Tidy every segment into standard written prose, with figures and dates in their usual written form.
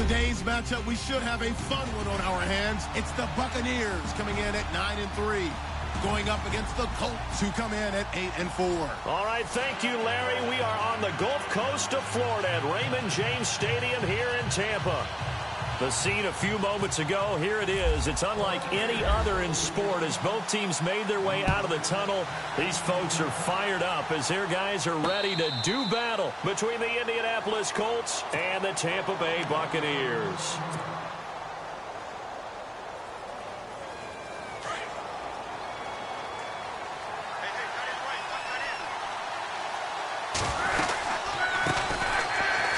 Today's matchup, we should have a fun one on our hands. It's the Buccaneers coming in at 9-3. Going up against the Colts, who come in at 8-4. All right, thank you, Larry. We are on the Gulf Coast of Florida at Raymond James Stadium here in Tampa. The scene a few moments ago, here it is. It's unlike any other in sport as both teams made their way out of the tunnel. These folks are fired up as their guys are ready to do battle between the Indianapolis Colts and the Tampa Bay Buccaneers.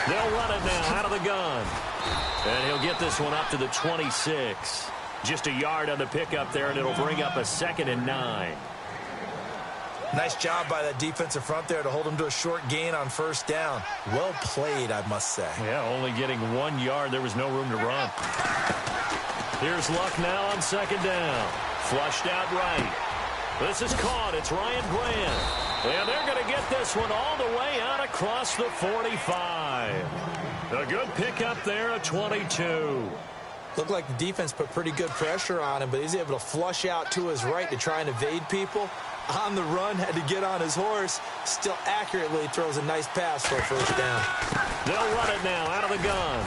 They'll run it now out of the gun. And he'll get this one up to the 26. Just a yard on the pickup there, and it'll bring up a 2nd and 9. Nice job by that defensive front there to hold him to a short gain on first down. Well played, I must say. Yeah, only getting 1 yard. There was no room to run. Here's Luck now on 2nd down. Flushed out right. This is caught. It's Ryan Grant. And they're going to get this one all the way out across the 45. A good pickup there at 22. Looked like the defense put pretty good pressure on him, but he's able to flush out to his right to try and evade people. On the run, had to get on his horse. Still accurately throws a nice pass for a first down. They'll run it now out of the gun.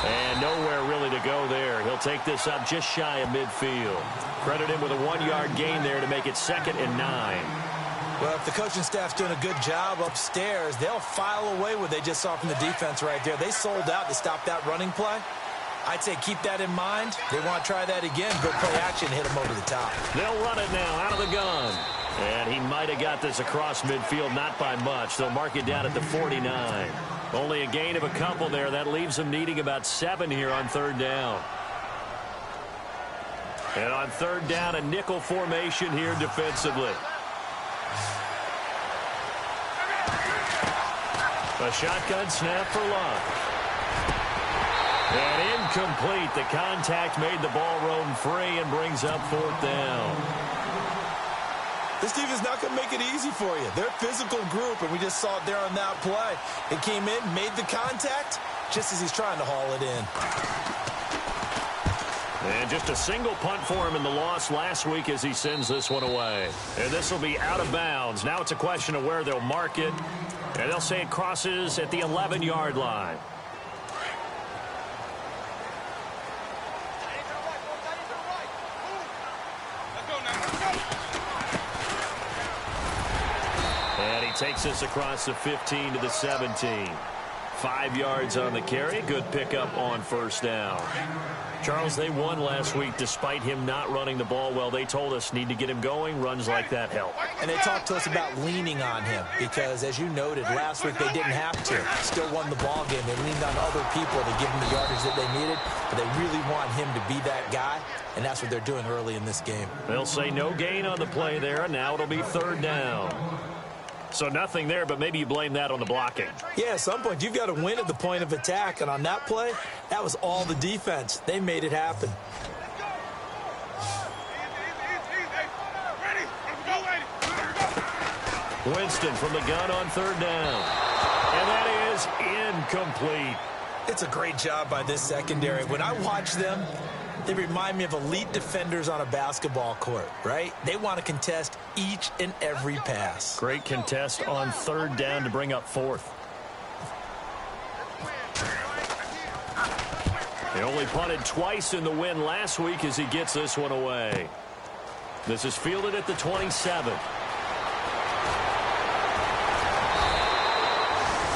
And nowhere really to go there. He'll take this up just shy of midfield. Credit him with a 1-yard gain there to make it 2nd and 9. Well, if the coaching staff's doing a good job upstairs, they'll file away what they just saw from the defense right there. They sold out to stop that running play. I'd say keep that in mind. They want to try that again. Good play action, hit them over the top. They'll run it now out of the gun. And he might have got this across midfield, not by much. They'll mark it down at the 49. Only a gain of a couple there. That leaves them needing about 7 here on 3rd down. And on 3rd down, a nickel formation here defensively. A shotgun snap for Luck. And incomplete. The contact made the ball roam free and brings up 4th down. This team is not going to make it easy for you. They're a physical group, and we just saw it there on that play. It came in, made the contact, just as he's trying to haul it in. And just a single punt for him in the loss last week as he sends this one away. And this will be out of bounds. Now it's a question of where they'll mark it. And they'll say it crosses at the 11-yard line. And he takes this across the 15 to the 17. 5 yards on the carry. Good pickup on first down. Charles, they won last week despite him not running the ball well. They told us need to get him going. Runs like that help. And they talked to us about leaning on him because, as you noted, last week they didn't have to. Still won the ball game. They leaned on other people to give him the yardage that they needed, but they really want him to be that guy, and that's what they're doing early in this game. They'll say no gain on the play there, and now it'll be 3rd down. So nothing there, but maybe you blame that on the blocking. Yeah, at some point, you've got to win at the point of attack. And on that play, that was all the defense. They made it happen. Winston from the gun on 3rd down. And that is incomplete. It's a great job by this secondary. When I watch them, they remind me of elite defenders on a basketball court, right? They want to contest each and every pass. Great contest on 3rd down to bring up 4th. He only punted twice in the win last week as he gets this one away. This is fielded at the 27.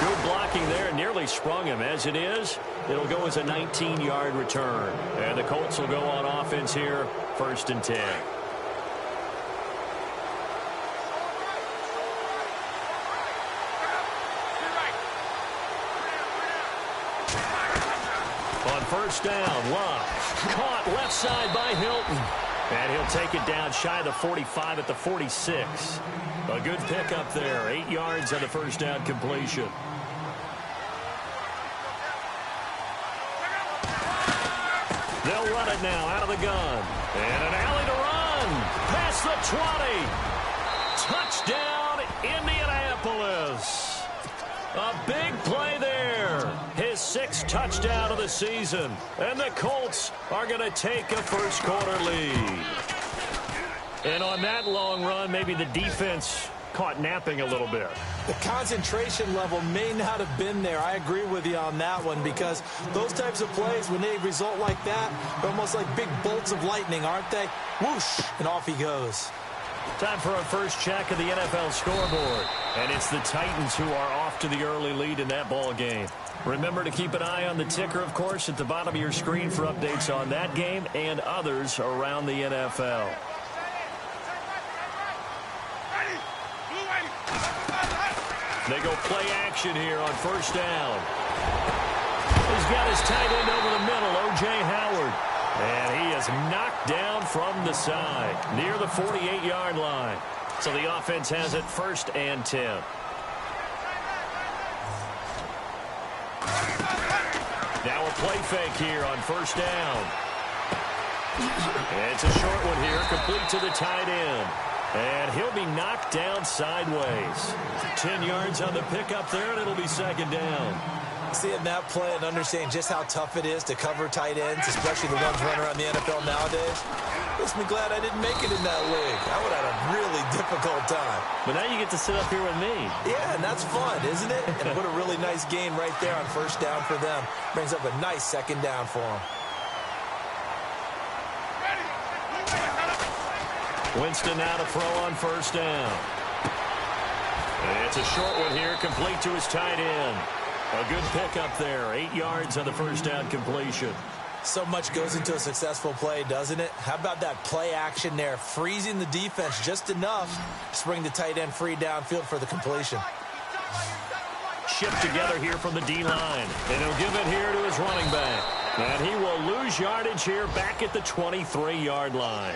Good blocking there, nearly sprung him. As it is, it'll go as a 19-yard return. And the Colts will go on offense here, 1st and 10. On 1st down, Love caught left side by Hilton. And he'll take it down shy of the 45 at the 46. A good pickup there, 8 yards on the 1st down completion. They'll run it now out of the gun. And an alley to run. Past the 20. Touchdown, Indianapolis. A big play there. His 6th sixth touchdown of the season. And the Colts are going to take a first-quarter lead. And on that long run, maybe the defense caught napping a little bit. The concentration level may not have been there. I agree with you on that one, because those types of plays, when they result like that, they're almost like big bolts of lightning, aren't they? Whoosh, and off he goes. Time for our first check of the NFL scoreboard. And it's the Titans who are off to the early lead in that ball game. Remember to keep an eye on the ticker, of course, at the bottom of your screen for updates on that game and others around the NFL. They go play action here on first down. He's got his tight end over the middle, O.J. Howard. And he is knocked down from the side near the 48-yard line. So the offense has it 1st and 10. Now a play fake here on first down. It's a short one here, complete to the tight end. And he'll be knocked down sideways. 10 yards on the pickup there, and it'll be 2nd down. Seeing that play and understanding just how tough it is to cover tight ends, especially the ones running around the NFL nowadays, makes me glad I didn't make it in that league. I would have had a really difficult time. But now you get to sit up here with me. Yeah, and that's fun, isn't it? And what a really nice gain right there on first down for them. Brings up a nice 2nd down for them. Winston now to throw on first down. And it's a short one here, complete to his tight end. A good pickup there, 8 yards on the first down completion. So much goes into a successful play, doesn't it? How about that play action there, freezing the defense just enough to bring the tight end free downfield for the completion. Shipped together here from the D-line. And he'll give it here to his running back. And he will lose yardage here back at the 23-yard line.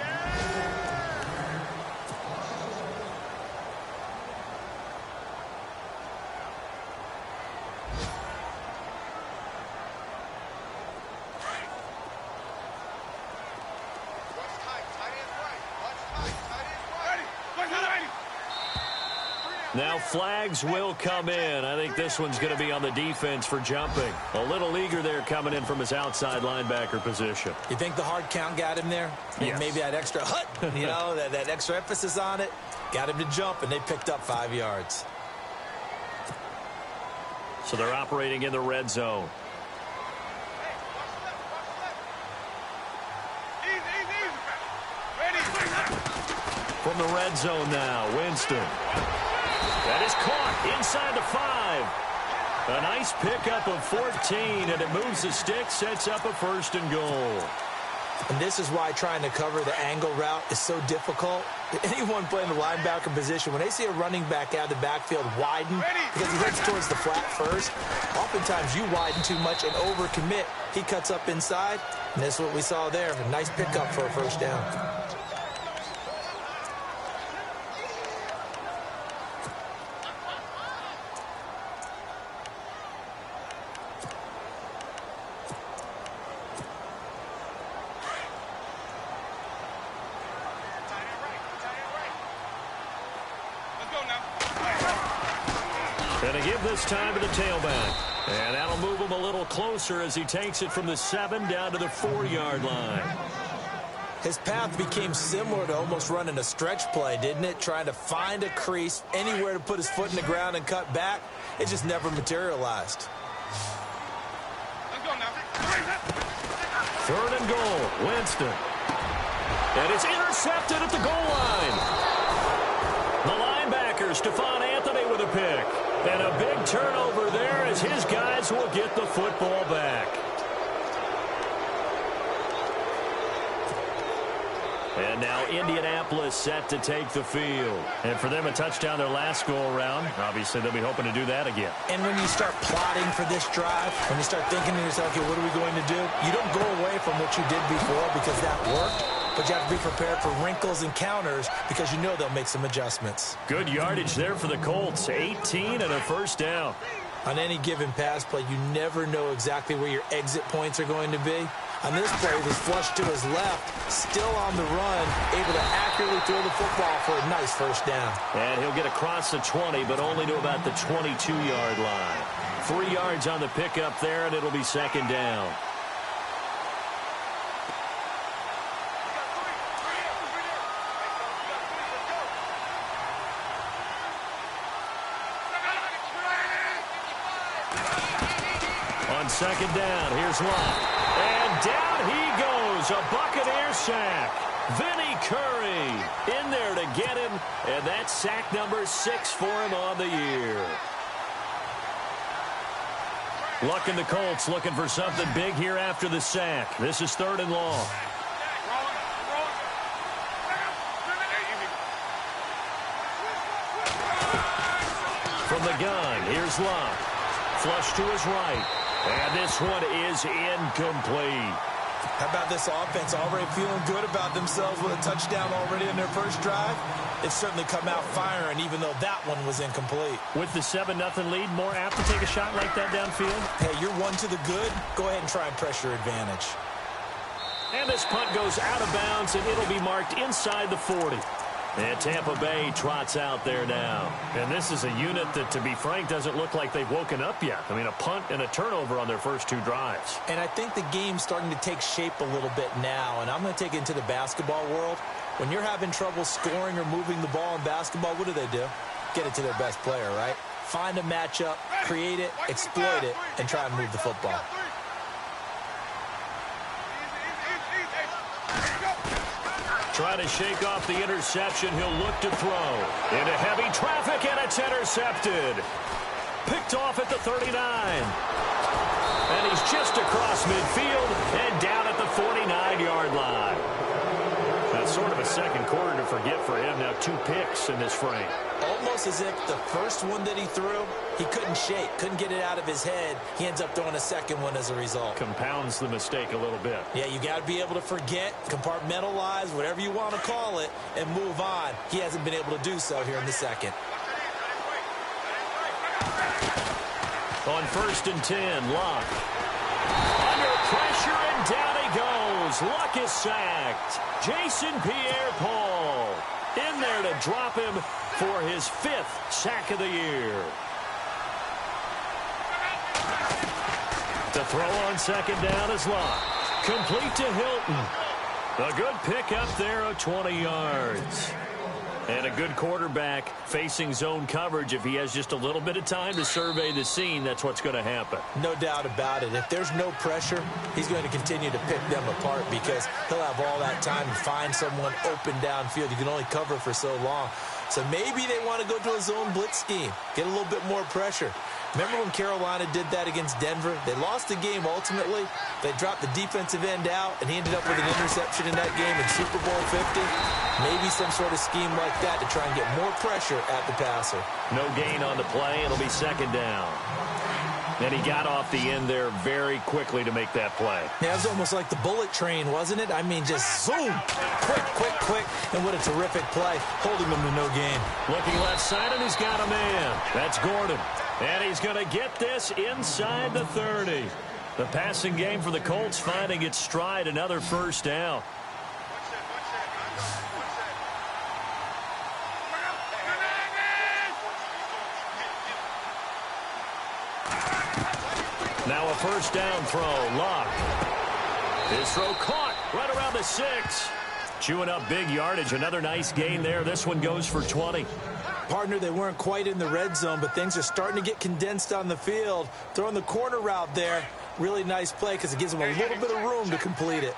Now flags will come in. I think this one's going to be on the defense for jumping. A little eager there coming in from his outside linebacker position. You think the hard count got him there? Yes. Maybe that extra you know, that extra emphasis on it. Got him to jump, and they picked up 5 yards. So they're operating in the red zone. From the red zone now, Winston. That is caught inside the 5. A nice pickup of 14, and it moves the stick, sets up a 1st and goal. And this is why trying to cover the angle route is so difficult. Anyone playing the linebacker position, when they see a running back out of the backfield widen because he heads towards the flat first, oftentimes you widen too much and overcommit. He cuts up inside, and this is what we saw there. A nice pickup for a 1st down. Going to give this time to the tailback. And that'll move him a little closer as he takes it from the 7 down to the 4-yard line. His path became similar to almost running a stretch play, didn't it? Trying to find a crease, anywhere to put his foot in the ground and cut back. It just never materialized. 3rd and goal, Winston. And it's intercepted at the goal line. The linebacker, Stephon Anthony, with a pick. And a big turnover there as his guys will get the football back. And now Indianapolis set to take the field. And for them, a touchdown their last go-around. Obviously, they'll be hoping to do that again. And when you start plotting for this drive, when you start thinking to yourself, okay, what are we going to do? You don't go away from what you did before because that worked. But you have to be prepared for wrinkles and counters because you know they'll make some adjustments. Good yardage there for the Colts. 18 and a 1st down. On any given pass play, you never know exactly where your exit points are going to be. On this play, he was flushed to his left, still on the run, able to accurately throw the football for a nice first down. And he'll get across the 20, but only to about the 22-yard line. 3 yards on the pickup there, and it'll be second down. On second down, here's Locke. And down he goes, a Buccaneer sack. Vinny Curry in there to get him, and that's sack number 6 for him on the year. Luck and the Colts looking for something big here after the sack. This is 3rd and long. From the gun, here's Locke. Flush to his right. And this one is incomplete. How about this offense already feeling good about themselves with a touchdown already in their first drive? It's certainly come out firing, even though that one was incomplete. With the 7-0 lead, more apt to take a shot like that downfield? Hey, you're one to the good. Go ahead and try and pressure advantage. And this punt goes out of bounds, and it'll be marked inside the 40. And Tampa Bay trots out there now. And this is a unit that, to be frank, doesn't look like they've woken up yet. I mean, a punt and a turnover on their first 2 drives. And I think the game's starting to take shape a little bit now. And I'm going to take it into the basketball world. When you're having trouble scoring or moving the ball in basketball, what do? Get it to their best player, right? Find a matchup, create it, exploit it, and try and move the football. Trying to shake off the interception. He'll look to throw. Into heavy traffic, and it's intercepted. Picked off at the 39. And he's just across midfield and down at the 49-yard line. That's sort of a second quarter to forget for him. Now 2 picks in this frame. Almost as if the first one that he threw, he couldn't shake, couldn't get it out of his head. He ends up throwing a second one as a result. Compounds the mistake a little bit. Yeah, you got to be able to forget, compartmentalize, whatever you want to call it, and move on. He hasn't been able to do so here in the second. On 1st and 10, Locke. Under pressure, and down he goes. Luck is sacked. Jason Pierre-Paul in there to drop him for his 5th sack of the year. The throw on second down is Locke. Complete to Hilton. A good pickup there of 20 yards. And a good quarterback facing zone coverage. If he has just a little bit of time to survey the scene, that's what's going to happen. No doubt about it. If there's no pressure, he's going to continue to pick them apart because he'll have all that time to find someone open downfield. You can only cover for so long. So maybe they want to go to a zone blitz scheme, get a little bit more pressure. Remember when Carolina did that against Denver? They lost the game ultimately. They dropped the defensive end out, and he ended up with an interception in that game in Super Bowl 50. Maybe some sort of scheme like that to try and get more pressure at the passer. No gain on the play. It'll be second down. And he got off the end there very quickly to make that play. Yeah, it was almost like the bullet train, wasn't it? I mean, just zoom, quick, quick, quick, and what a terrific play, holding them to no gain. Looking left side, and he's got a man. That's Gordon. And he's going to get this inside the 30. The passing game for the Colts finding its stride, another first down. Now a first down throw. Locke. His throw caught right around the 6. Chewing up big yardage. Another nice gain there. This one goes for 20. Partner, they weren't quite in the red zone, but things are starting to get condensed on the field. Throwing the corner route there. Really nice play because it gives them a little bit of room to complete it.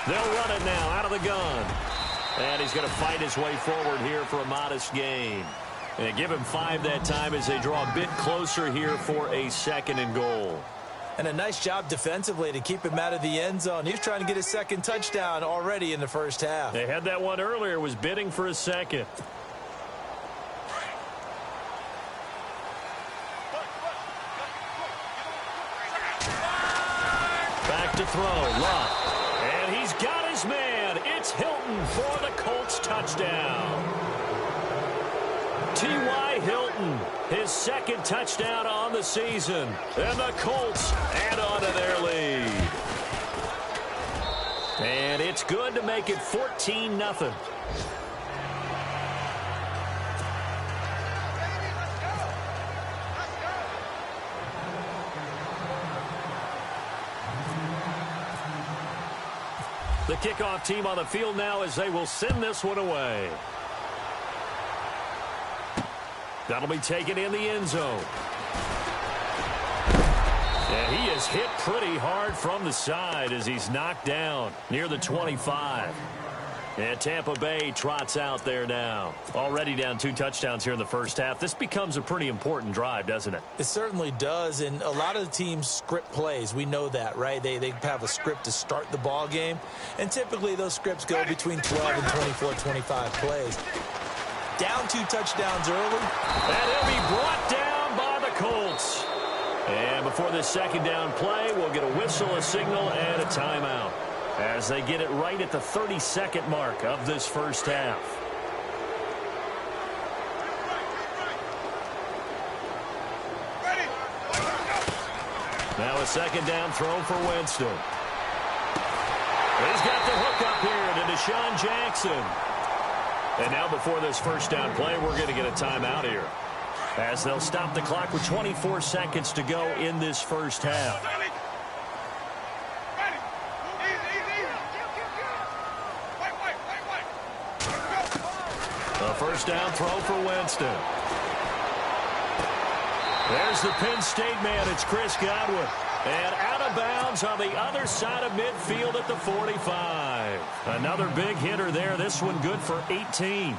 They'll run it now out of the gun. And he's going to fight his way forward here for a modest gain. And give him 5 that time as they draw a bit closer here for a 2nd and goal. And a nice job defensively to keep him out of the end zone. He was trying to get his 2nd touchdown already in the first half. They had that one earlier, was bidding for a 2nd. Back to throw, Locke. And he's got his man. It's Hilton for the Colts touchdown. T.Y. Hilton, his second touchdown on the season. And the Colts add on to their lead. And it's good to make it 14-0. The kickoff team on the field now as they will send this one away. That'll be taken in the end zone. And he is hit pretty hard from the side as he's knocked down near the 25. And Tampa Bay trots out there now. Already down 2 touchdowns here in the first half. This becomes a pretty important drive, doesn't it? It certainly does, and a lot of the teams script plays. We know that, right? They have a script to start the ball game, and typically those scripts go between 12 and 24, 25 plays. Down 2 touchdowns early. And he'll be brought down by the Colts. And before this second down play, we'll get a whistle, a signal, and a timeout as they get it right at the 32nd mark of this first half. Now a second down throw for Winston. He's got the hook up here to Deshaun Jackson. And now before this first down play, we're going to get a timeout here, as they'll stop the clock with 24 seconds to go in this first half. A first down throw for Winston. There's the Penn State man. It's Chris Godwin. And out of bounds on the other side of midfield at the 45. Another big hitter there. This one good for 18.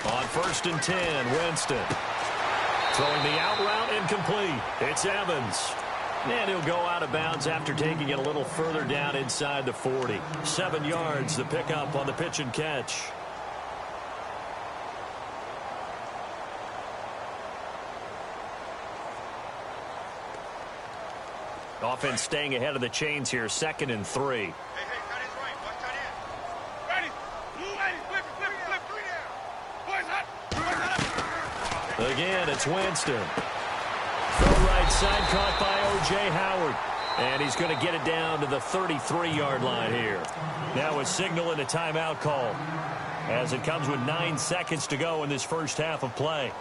On 1st and 10, Winston. Throwing the out route incomplete. It's Evans. And he'll go out of bounds after taking it a little further down inside the 40. 7 yards, the pickup on the pitch and catch. Offense staying ahead of the chains here, 2nd and 3. Again, it's Winston. Throw right side, caught by O.J. Howard. And he's going to get it down to the 33-yard line here. Now a signal and a timeout call, as it comes with 9 seconds to go in this first half of play.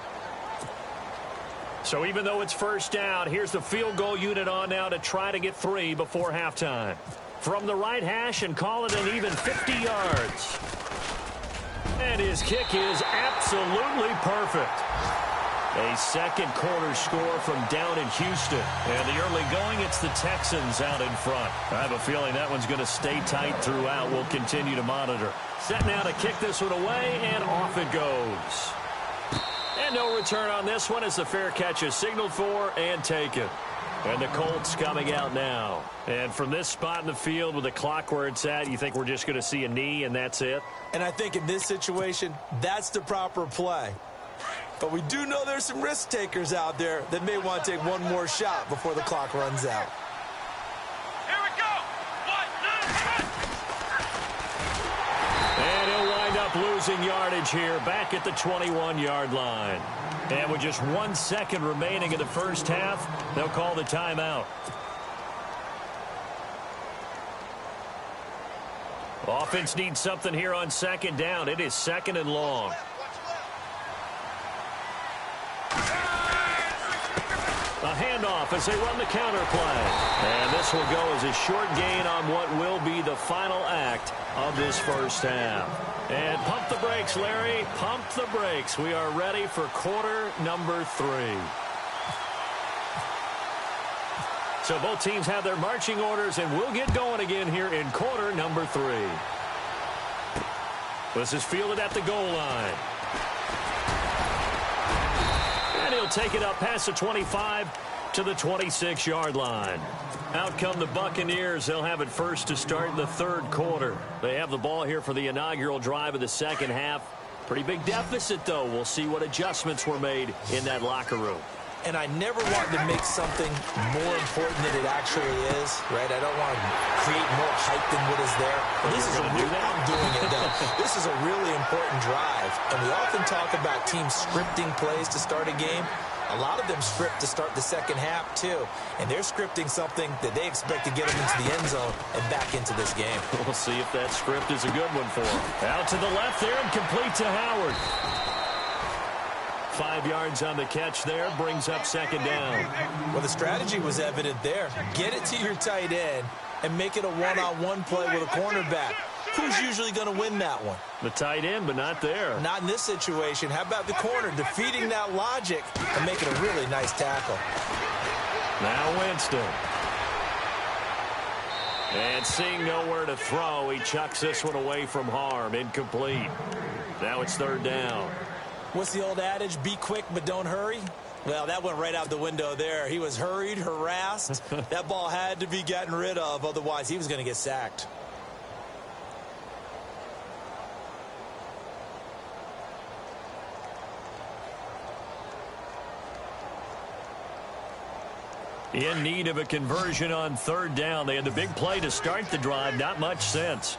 So even though it's first down, here's the field goal unit on now to try to get 3 before halftime. From the right hash and call it an even 50 yards. And his kick is absolutely perfect. A second quarter score from down in Houston. And the early going, it's the Texans out in front. I have a feeling that one's going to stay tight throughout. We'll continue to monitor. Set now to kick this one away, and off it goes. And no return on this one as the fair catch is signaled for and taken. And the Colts coming out now. And from this spot in the field with the clock where it's at, you think we're just going to see a knee and that's it? And I think in this situation, that's the proper play. But we do know there's some risk takers out there that may want to take one more shot before the clock runs out. Here we go. 1, 2, 3. And he'll wind up losing yardage here back at the 21-yard line. And with just 1 second remaining in the first half, they'll call the timeout. Offense needs something here on second down. It is 2nd and long. A handoff as they run the counter play. And this will go as a short gain on what will be the final act of this first half. And pump the brakes, Larry. Pump the brakes. We are ready for quarter number 3. So both teams have their marching orders, and we'll get going again here in quarter number 3. This is fielded at the goal line. And he'll take it up past the 25 to the 26-yard line. Out come the Buccaneers. They'll have it first to start in the 3rd quarter. They have the ball here for the inaugural drive of the second half. Pretty big deficit, though. We'll see what adjustments were made in that locker room. and I never want to make something more important than it actually is, right? I don't want to create more hype than what is there. This is I'm doing it, though. This is a really important drive, and we often talk about teams scripting plays to start a game. A lot of them script to start the second half, too. And they're scripting something that they expect to get them into the end zone and back into this game. We'll see if that script is a good one for them. Out to the left there and complete to Howard. 5 yards on the catch there, brings up second down. Well, the strategy was evident there. Get it to your tight end and make it a one-on-one play with a cornerback. Who's usually going to win that one? The tight end, but not there. Not in this situation. How about the corner defeating that logic and making a really nice tackle? Now Winston. And seeing nowhere to throw, he chucks this one away from harm. Incomplete. Now it's third down. What's the old adage? Be quick, but don't hurry. Well, that went right out the window there. He was hurried, harassed. That ball had to be gotten rid of. Otherwise, he was going to get sacked. In need of a conversion on third down. They had the big play to start the drive. Not much sense.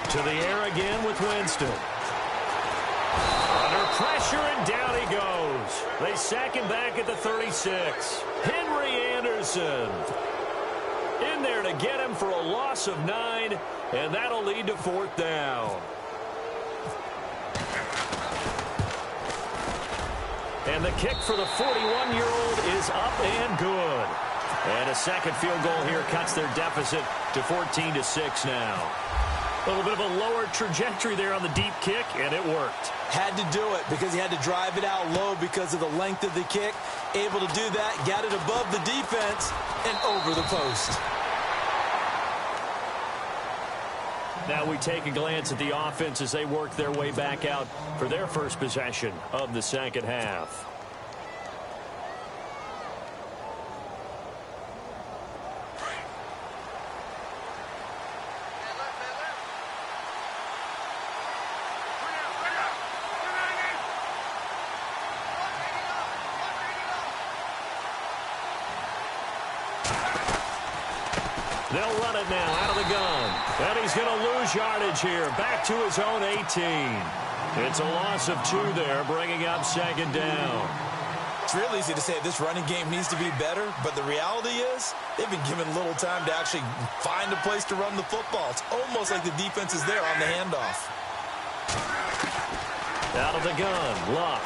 To the air again with Winston. Under pressure, and down he goes. They sack him back at the 36. Henry Anderson in there to get him for a loss of 9, and that'll lead to fourth down. And the kick for the 41-year-old is up and good. And a second field goal here cuts their deficit to 14-6 now. A little bit of a lower trajectory there on the deep kick, and it worked. Had to do it because he had to drive it out low because of the length of the kick. Able to do that, got it above the defense, and over the post. Now we take a glance at the offense as they work their way back out for their first possession of the second half. They'll run it now out of the gun. And he's going to lose yardage here. Back to his own 18. It's a loss of 2 there, bringing up second down. It's real easy to say this running game needs to be better, but the reality is they've been given little time to actually find a place to run the football. It's almost like the defense is there on the handoff. Out of the gun, Luck.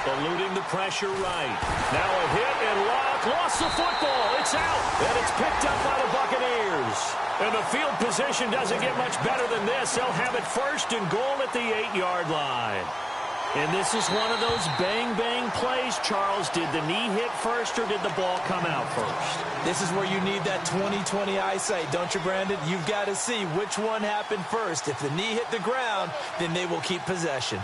Eluding the pressure right. Now a hit, and Luck lost the football. It's out, and it's picked up by the Buccaneers. And the field position doesn't get much better than this. They'll have it first and goal at the 8-yard line. And this is one of those bang-bang plays, Charles. Did the knee hit first, or did the ball come out first? This is where you need that 20/20 eyesight, don't you, Brandon? You've got to see which one happened first. If the knee hit the ground, then they will keep possession.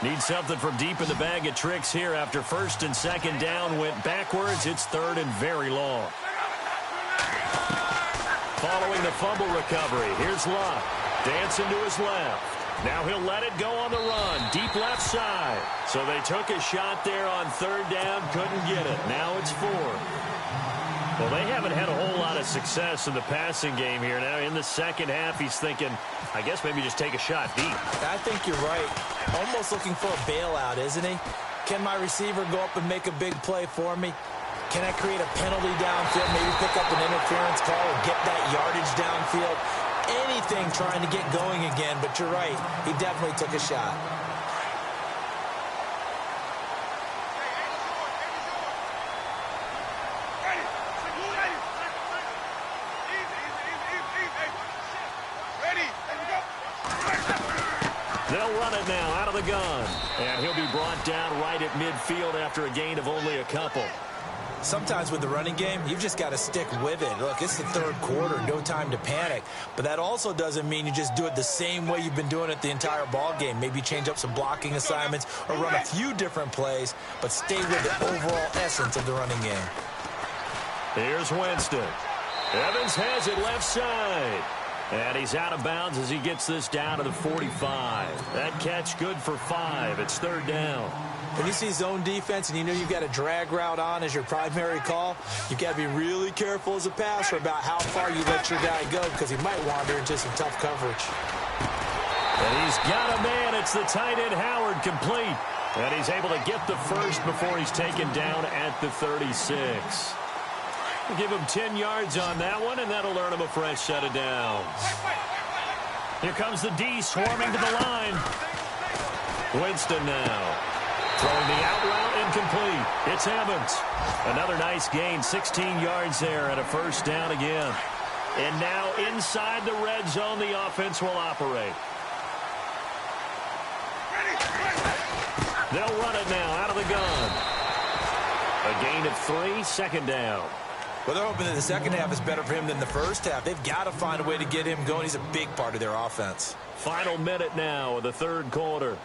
Need something from deep in the bag of tricks here after first and second down went backwards. It's third and very long. Following the fumble recovery, here's Luck. Dancing to his left. Now he'll let it go on the run. Deep left side. So they took a shot there on third down. Couldn't get it. Now it's fourth. Well, they haven't had a whole lot of success in the passing game here. Now in the second half, he's thinking, I guess maybe just take a shot deep. I think you're right. Almost looking for a bailout, isn't he? Can my receiver go up and make a big play for me? Can I create a penalty downfield, maybe pick up an interference call or get that yardage downfield? Anything trying to get going again, but you're right. He definitely took a shot. They'll run it now out of the gun. And he'll be brought down right at midfield after a gain of only a couple. Sometimes with the running game, you've just got to stick with it. Look, it's the third quarter, no time to panic. But that also doesn't mean you just do it the same way you've been doing it the entire ball game. Maybe change up some blocking assignments or run a few different plays, but stay with the overall essence of the running game. Here's Winston. Evans has it left side. And he's out of bounds as he gets this down to the 45. That catch good for 5. It's third down. When you see zone defense and you know you've got a drag route on as your primary call, you've got to be really careful as a passer about how far you let your guy go because he might wander into some tough coverage. And he's got a man. It's the tight end Howard, complete. And he's able to get the first before he's taken down at the 36. We'll give him 10 yards on that one, and that'll earn him a fresh set of downs. Here comes the D swarming to the line. Winston now. Throwing the out route incomplete. It's Evans. Another nice gain, 16 yards there and a first down again. And now inside the red zone, the offense will operate. They'll run it now out of the gun. A gain of 3, second down. Well, they're hoping that the second half is better for him than the first half. They've got to find a way to get him going. He's a big part of their offense. Final minute now of the third quarter.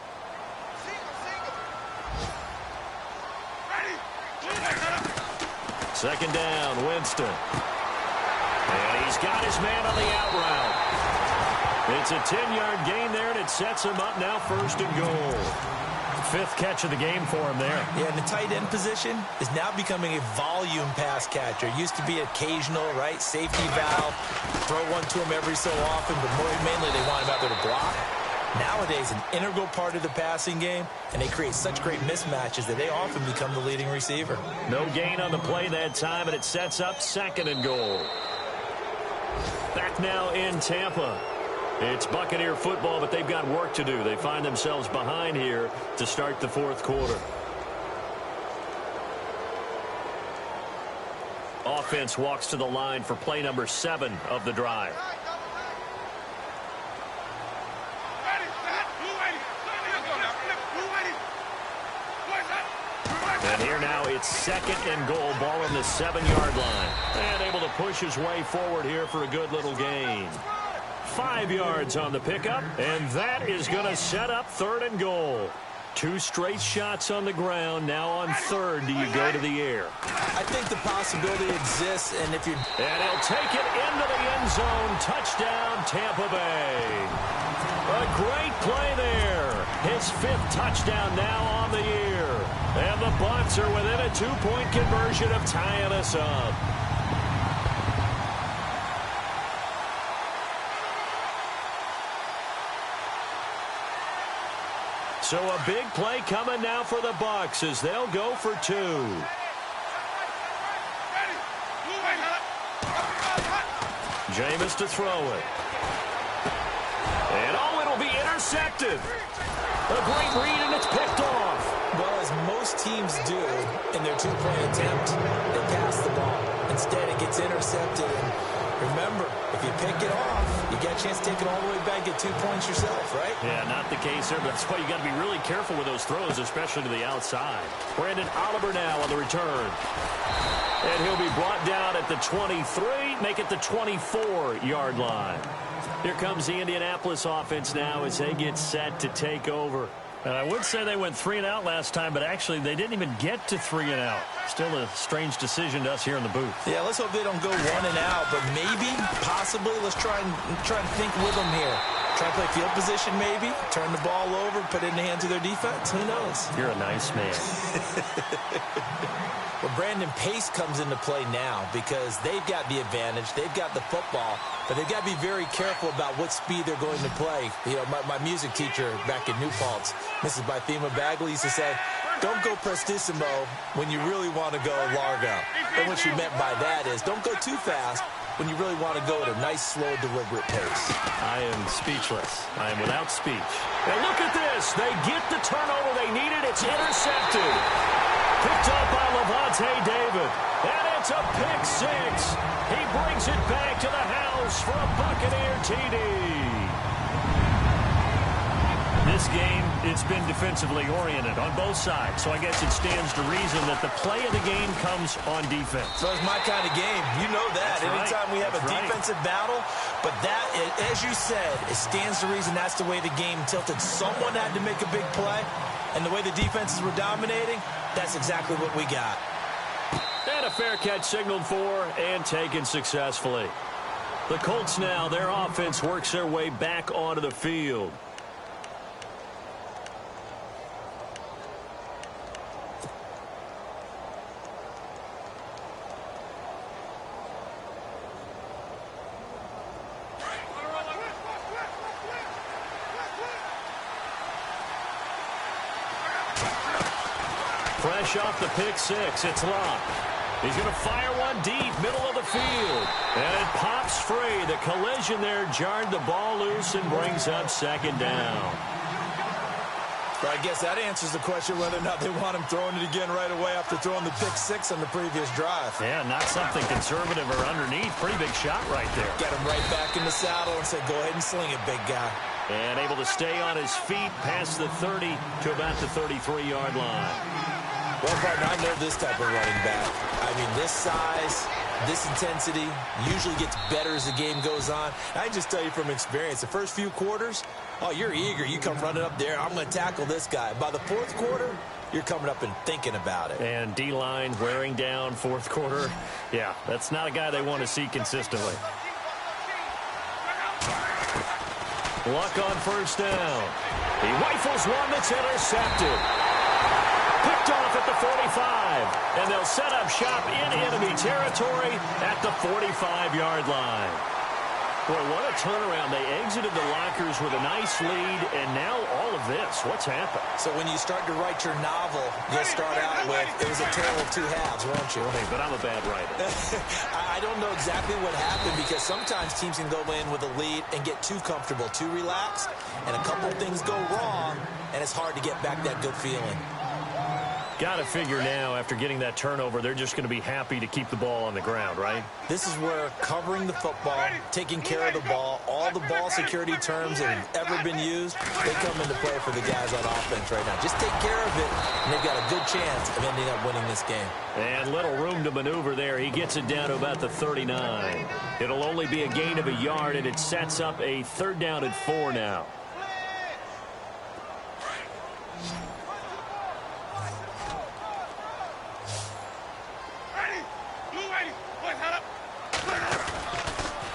Second down, Winston. And he's got his man on the out route. It's a 10-yard gain there, and it sets him up now first and goal. 5th catch of the game for him there. Yeah, and the tight end position is now becoming a volume pass catcher. It used to be occasional, right? Safety valve. Throw one to him every so often, but mainly they want him out there to block. Nowadays, an integral part of the passing game, and they create such great mismatches that they often become the leading receiver. No gain on the play that time, and it sets up second and goal. Back now in Tampa. It's Buccaneer football, but they've got work to do. They find themselves behind here to start the fourth quarter. Offense walks to the line for play number 7 of the drive. And here now it's second and goal. Ball on the 7-yard line. And able to push his way forward here for a good little gain. 5 yards on the pickup, and that is going to set up third and goal. 2 straight shots on the ground. Now on third, do you go to the air? I think the possibility exists, and if you... And he'll take it into the end zone. Touchdown, Tampa Bay. A great play there. His 5th touchdown now on the year. And the Bucs are within a 2-point conversion of tying us up. So a big play coming now for the Bucs as they'll go for 2. Jameis to throw it. And oh, it'll be intercepted. A great read, and it's picked off. Well, as most teams do in their 2-point attempt, they pass the ball. Instead, it gets intercepted. And remember, if you pick it off, you get a chance to take it all the way back, get 2 points yourself, right? Yeah, not the case there, but that's why you got to be really careful with those throws, especially to the outside. Brandon Oliver now on the return. And he'll be brought down at the 23, make it the 24-yard line. Here comes the Indianapolis offense now as they get set to take over. And I would say they went 3 and out last time, but actually they didn't even get to 3 and out. Still a strange decision to us here in the booth. Yeah, let's hope they don't go 1 and out, but maybe, possibly, let's try and think with them here. Try to play field position maybe, turn the ball over, put it in the hands of their defense. Who knows? You're a nice man. Well, Brandon, pace comes into play now because they've got the advantage. They've got the football, but they've got to be very careful about what speed they're going to play. You know, my music teacher back in New Paltz, Mrs. Bythema Bagley, used to say, don't go prestissimo when you really want to go largo. And what she meant by that is don't go too fast when you really want to go at a nice, slow, deliberate pace. I am speechless. I am without speech. And look at this. They get the turnover they needed. It's intercepted. Picked up by Levante David. And it's a pick 6. He brings it back to the house for a Buccaneer TD. This game, it's been defensively oriented on both sides, so I guess it stands to reason that the play of the game comes on defense. So it's my kind of game. You know that. That's Anytime right. we have a defensive battle, but that, as you said, it stands to reason that's the way the game tilted. Someone had to make a big play, and the way the defenses were dominating, that's exactly what we got. And a a fair catch signaled for and taken successfully. The Colts now, their offense works their way back onto the field. Fresh off the pick six, it's Locke. He's going to fire one deep, middle of the field. And it pops free. The collision there jarred the ball loose and brings up second down. But I guess that answers the question whether or not they want him throwing it again right away after throwing the pick six on the previous drive. Yeah, not something conservative or underneath. Pretty big shot right there. Get him right back in the saddle and say, go ahead and sling it, big guy. And able to stay on his feet past the 30 to about the 33-yard line. Well, partner, I know this type of running back. I mean, this size, this intensity usually gets better as the game goes on. I can just tell you from experience, the first few quarters, oh, you're eager. You come running up there, I'm going to tackle this guy. By the fourth quarter, you're coming up and thinking about it. And D-line wearing down fourth quarter. Yeah, that's not a guy they want to see consistently. Luck on first down. He rifles one that's intercepted. Picked off at the 45. And they'll set up shop in enemy territory at the 45-yard line. Boy, what a turnaround. They exited the lockers with a nice lead, and now all of this. What's happened? So when you start to write your novel, you'll start out with, it was a tale of two halves, won't you? Hey, but I'm a bad writer. I don't know exactly what happened because sometimes teams can go in with a lead and get too comfortable, too relaxed, and a couple things go wrong, and it's hard to get back that good feeling. Got to figure now, after getting that turnover, they're just going to be happy to keep the ball on the ground, right? This is where covering the football, taking care of the ball, all the ball security terms that have ever been used, they come into play for the guys on offense right now. Just take care of it, and they've got a good chance of ending up winning this game. And little room to maneuver there. He gets it down to about the 39. It'll only be a gain of a yard, and it sets up a 3rd down and 4 now.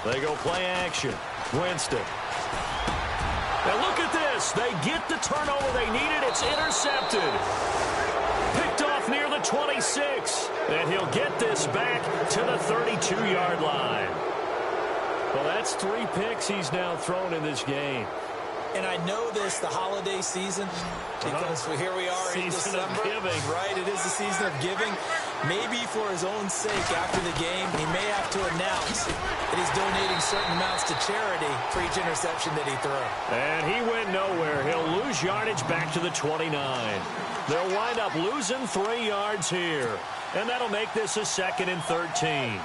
They go play action. Winston. Now look at this. They get the turnover they needed. It's intercepted. Picked off near the 26. And he'll get this back to the 32-yard line. Well, that's 3 picks he's now thrown in this game. And I know this, the holiday season, because here we are in December. Season of giving. Right, it is the season of giving. Maybe for his own sake after the game, he may have to announce that he's donating certain amounts to charity for each interception that he threw. And he went nowhere. He'll lose yardage back to the 29. They'll wind up losing 3 yards here. And that'll make this a 2nd and 13.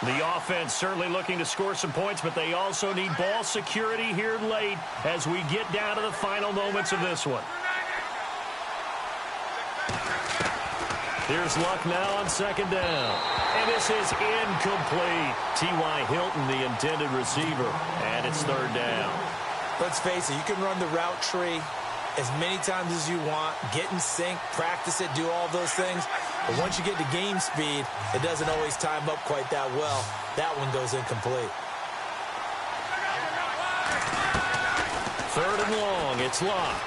The offense certainly looking to score some points, but they also need ball security here late as we get down to the final moments of this one. Here's Luck now on 2nd down. And this is incomplete. T.Y. Hilton, the intended receiver. And it's 3rd down. Let's face it, you can run the route tree as many times as you want, get in sync, practice it, do all those things. But once you get to game speed, it doesn't always time up quite that well. That one goes incomplete. 3rd and long, it's Locke.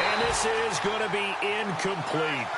And this is going to be incomplete.